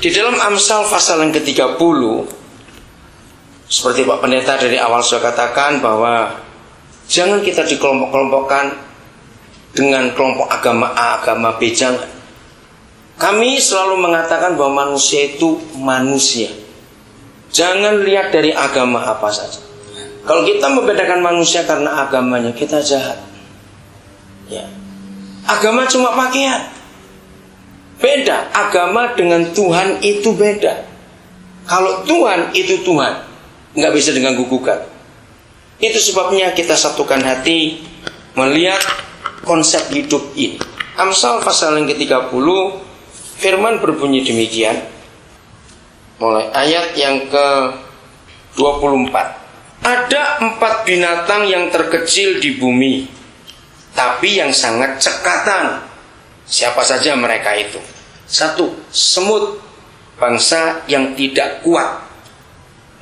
Di dalam Amsal pasal yang ke-30, seperti Pak Pendeta dari awal sudah katakan bahwa jangan kita dikelompok-kelompokkan dengan kelompok agama A, agama B, jangan. Kami selalu mengatakan bahwa manusia itu manusia. Jangan lihat dari agama apa saja. Kalau kita membedakan manusia karena agamanya, kita jahat. Ya. Agama cuma pakaian. Beda, agama dengan Tuhan itu beda. Kalau Tuhan itu Tuhan, nggak bisa dengan gugukan. Itu sebabnya kita satukan hati melihat konsep hidup ini. Amsal pasal yang ke-30, firman berbunyi demikian. Mulai ayat yang ke-24. Ada 4 binatang yang terkecil di bumi, tapi yang sangat cekatan. Siapa saja mereka itu? 1. Semut, bangsa yang tidak kuat.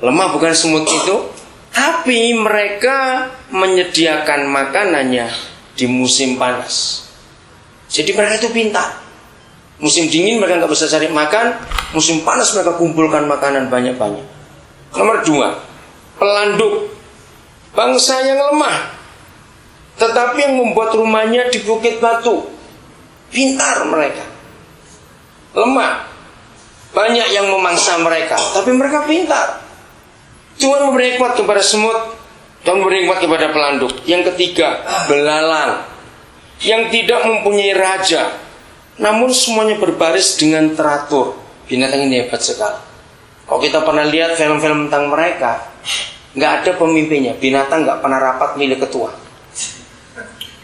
Lemah bukan semut itu, tapi mereka menyediakan makanannya di musim panas. Jadi mereka itu pintar. Musim dingin mereka nggak bisa cari makan, musim panas mereka kumpulkan makanan banyak-banyak. Nomor 2, pelanduk, bangsa yang lemah, tetapi yang membuat rumahnya di bukit batu. Pintar mereka, lemah, banyak yang memangsa mereka, tapi mereka pintar. Tuhan memberi hikmat kepada semut dan memberi hikmat kepada pelanduk. Yang ketiga, belalang yang tidak mempunyai raja, namun semuanya berbaris dengan teratur. Binatang ini hebat sekali. Kalau kita pernah lihat film-film tentang mereka, nggak ada pemimpinnya. Binatang nggak pernah rapat milih ketua.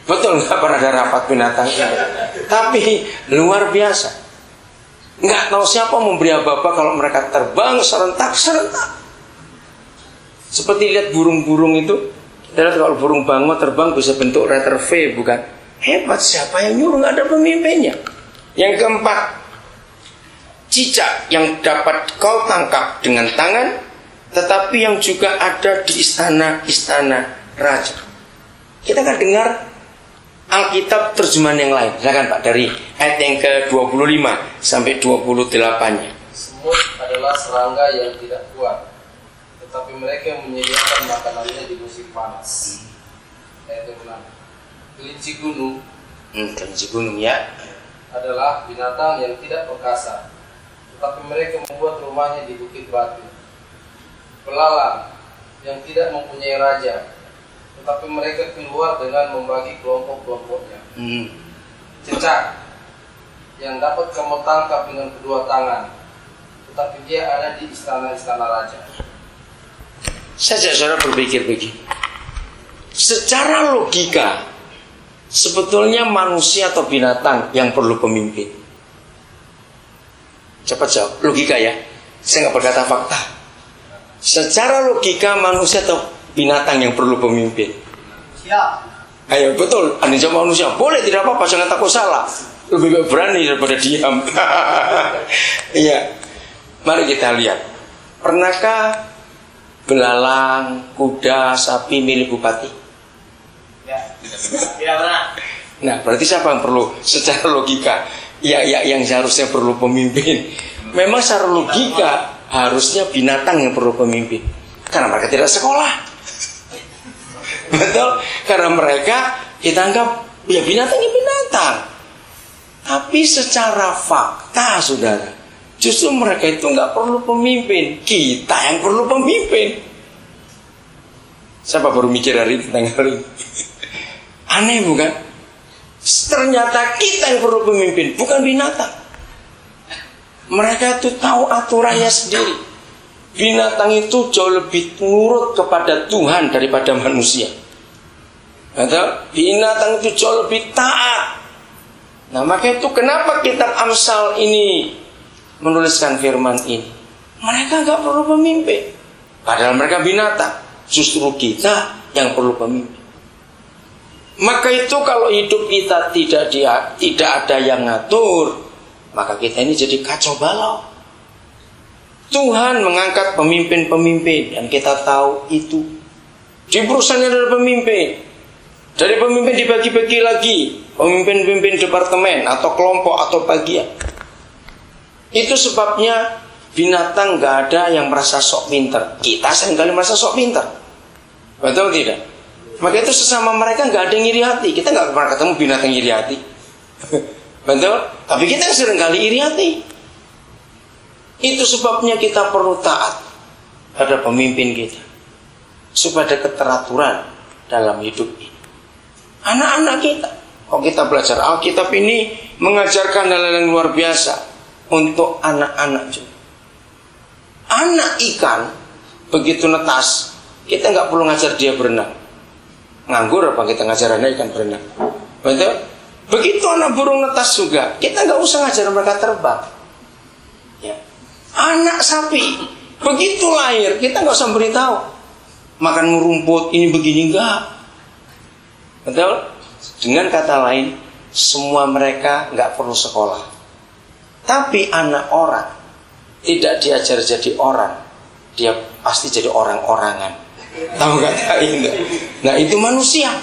Betul, nggak pernah ada rapat binatang ini. Tapi luar biasa. Nggak tahu siapa memberi apa-apa kalau mereka terbang serentak-serentak. Seperti lihat burung-burung itu. Lihat kalau burung bango terbang bisa bentuk letter V, bukan? Hebat, siapa yang nyuruh? Nggak ada pemimpinnya. Yang keempat, cicak yang dapat kau tangkap dengan tangan, tetapi yang juga ada di istana-istana raja. Kita akan dengar Alkitab terjemahan yang lain. Silakan Pak, dari ayat yang ke-25 sampai 28-nya. Semut adalah serangga yang tidak kuat, tetapi mereka menyediakan makanannya di musim panas. Ayat yang 6. Kelinci gunung, Kelinci gunung ya, adalah binatang yang tidak perkasa, tetapi mereka membuat rumahnya di bukit batu. Belalang yang tidak mempunyai raja, tetapi mereka keluar dengan membagi kelompok-kelompoknya. Cecak yang dapat kamu tangkap dengan kedua tangan, tetapi dia ada di istana-istana raja. Saudara berpikir begini. Secara logika, sebetulnya manusia atau binatang yang perlu pemimpin? Cepat jawab, logika ya. Saya nggak berkata fakta. Secara logika, manusia atau binatang yang perlu pemimpin? Siap. Ayo, betul, Anda jawab manusia. Boleh, tidak apa-apa, jangan takut salah. Lebih baik berani daripada diam. Iya. Mari kita lihat. Pernahkah belalang, kuda, sapi milik bupati? Ya. Tidak pernah. Nah, berarti siapa yang perlu secara logika? Yang seharusnya perlu pemimpin. Memang secara logika harusnya binatang yang perlu pemimpin. Karena mereka tidak sekolah. Betul? Karena mereka kita anggap ya binatangnya binatang. Tapi secara fakta, saudara, justru mereka itu nggak perlu pemimpin. Kita yang perlu pemimpin. Siapa baru mikir hari ini tentang hal ini? Aneh bukan? Ternyata kita yang perlu pemimpin, bukan binatang. Mereka itu tahu aturannya sendiri. Binatang itu jauh lebih nurut kepada Tuhan daripada manusia. Atau binatang itu jauh lebih taat. Nah, maka itu kenapa kitab Amsal ini menuliskan firman ini? Mereka nggak perlu pemimpin, padahal mereka binatang. Justru kita yang perlu pemimpin. Maka itu kalau hidup kita tidak ada yang ngatur, maka kita ini jadi kacau balau. Tuhan mengangkat pemimpin-pemimpin dan kita tahu itu. Di perusahaan ada pemimpin. Dari pemimpin dibagi-bagi lagi, pemimpin-pemimpin departemen atau kelompok atau bagian. Itu sebabnya binatang nggak ada yang merasa sok pinter. Kita seringkali merasa sok pinter. Betul tidak? Maka itu sesama mereka nggak ada yang iri hati. Kita nggak pernah ketemu binatang iri hati. Betul? Tapi kita seringkali iri hati. Itu sebabnya kita perlu taat pada pemimpin kita, supaya ada keteraturan dalam hidup ini. Anak-anak kita, kalau kita belajar Alkitab ini mengajarkan hal-hal yang luar biasa untuk anak-anak juga. Anak ikan begitu netas, kita nggak perlu ngajar dia berenang. Nganggur apa kita ngajar anak ikan berenang? Betul? Begitu anak burung netas juga, kita nggak usah ngajar mereka terbang. Ya. Anak sapi begitu lahir, kita nggak usah beritahu makan rumput ini begini, enggak. Betul? Dengan kata lain, semua mereka nggak perlu sekolah. Tapi anak orang tidak diajar jadi orang, dia pasti jadi orang-orangan. Tahu nggak? Nah itu manusia.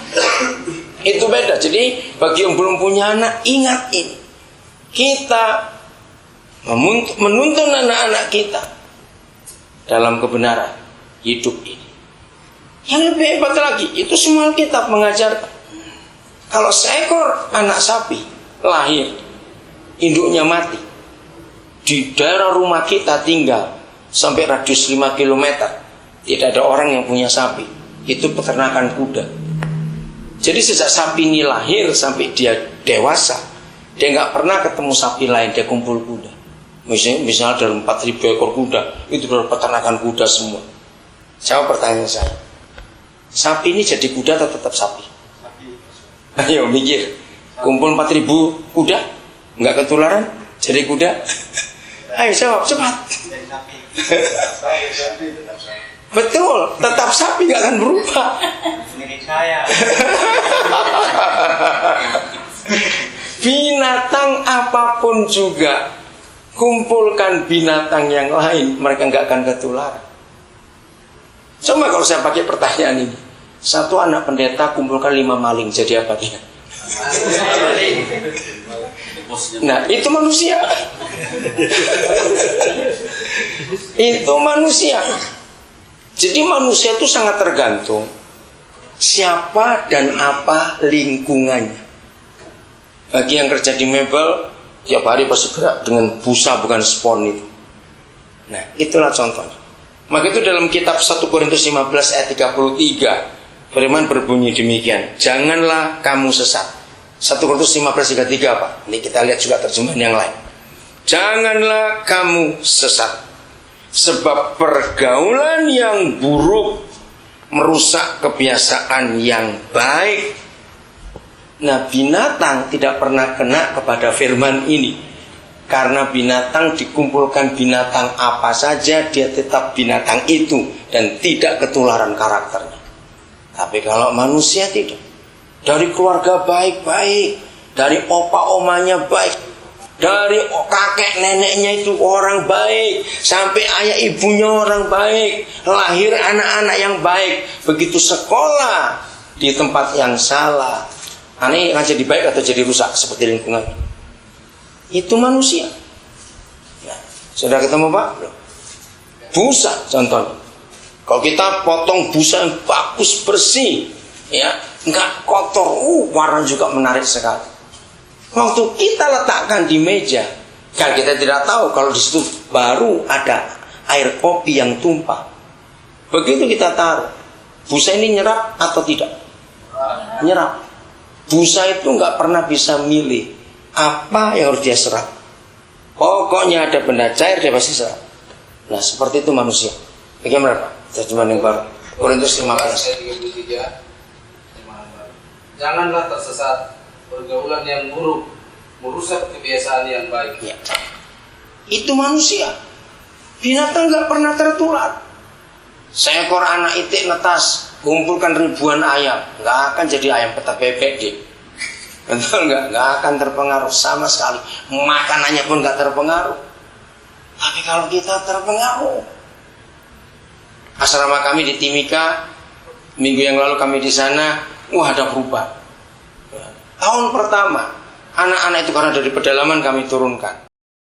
Itu beda. Jadi bagi yang belum punya anak, ingat ini. Kita menuntun anak-anak kita dalam kebenaran hidup ini. Yang lebih hebat lagi, itu semua Alkitab mengajarkan. Kalau seekor anak sapi lahir, induknya mati, di daerah rumah kita tinggal sampai radius 5 km, tidak ada orang yang punya sapi. Itu peternakan kuda. Jadi sejak sapi ini lahir sampai dia dewasa, dia nggak pernah ketemu sapi lain, dia kumpul kuda. Misalnya dari 4.000 ekor kuda, itu dari peternakan kuda semua. Jawab pertanyaan saya, sapi ini jadi kuda atau tetap sapi? Ayo mikir, kumpul 4.000 kuda, nggak ketularan, jadi kuda. Ayo jawab cepat. Betul, tetap sapi, nggak akan berubah. Binatang apapun juga, kumpulkan binatang yang lain, mereka nggak akan ketularan. Coba kalau saya pakai pertanyaan ini, satu anak pendeta kumpulkan 5 maling, jadi apa dia? Nah itu manusia. Itu manusia. Jadi manusia itu sangat tergantung siapa dan apa lingkungannya. Bagi yang kerja di mebel, tiap hari pasti gerak dengan busa bukan spon itu. Nah itulah contohnya. Maka itu dalam kitab 1 Korintus 15 ayat 33, firman berbunyi demikian, janganlah kamu sesat. 1 Korintus 15 ayat 33 Pak. Ini kita lihat juga terjemahan yang lain. Janganlah kamu sesat, sebab pergaulan yang buruk merusak kebiasaan yang baik. Nah binatang tidak pernah kena kepada firman ini. Karena binatang dikumpulkan binatang apa saja, dia tetap binatang itu dan tidak ketularan karakternya. Tapi kalau manusia tidak. Dari keluarga baik-baik, dari opa-omanya baik, dari kakek neneknya itu orang baik, sampai ayah ibunya orang baik, lahir anak-anak yang baik. Begitu sekolah di tempat yang salah, aneh akan jadi baik atau jadi rusak seperti lingkungan. Itu manusia. Nah, sudah ketemu Pak? Busa contohnya. Kalau kita potong busa yang bagus bersih, ya nggak kotor, warna juga menarik sekali. Waktu kita letakkan di meja, kan kita tidak tahu kalau di situ baru ada air kopi yang tumpah. Begitu kita taruh, busa ini nyerap atau tidak? Nyerap. Busa itu nggak pernah bisa milih apa yang harus dia serap. Pokoknya ada benda cair dia pasti serap. Nah seperti itu manusia. Bagaimana Pak? Terjemahan yang baru Korintus 15 ayat 33. Janganlah tersesat, pergaulan yang buruk merusak kebiasaan yang baik. Ya. Itu manusia. Binatang nggak pernah tertular. Seekor anak itik netas kumpulkan ribuan ayam, nggak akan jadi ayam peta bebek deh. Betul nggak? Nggak akan terpengaruh sama sekali. Makanannya pun nggak terpengaruh. Tapi kalau kita terpengaruh, asrama kami di Timika, minggu yang lalu kami di sana, ada perubahan. Tahun pertama, anak-anak itu karena dari pedalaman kami turunkan.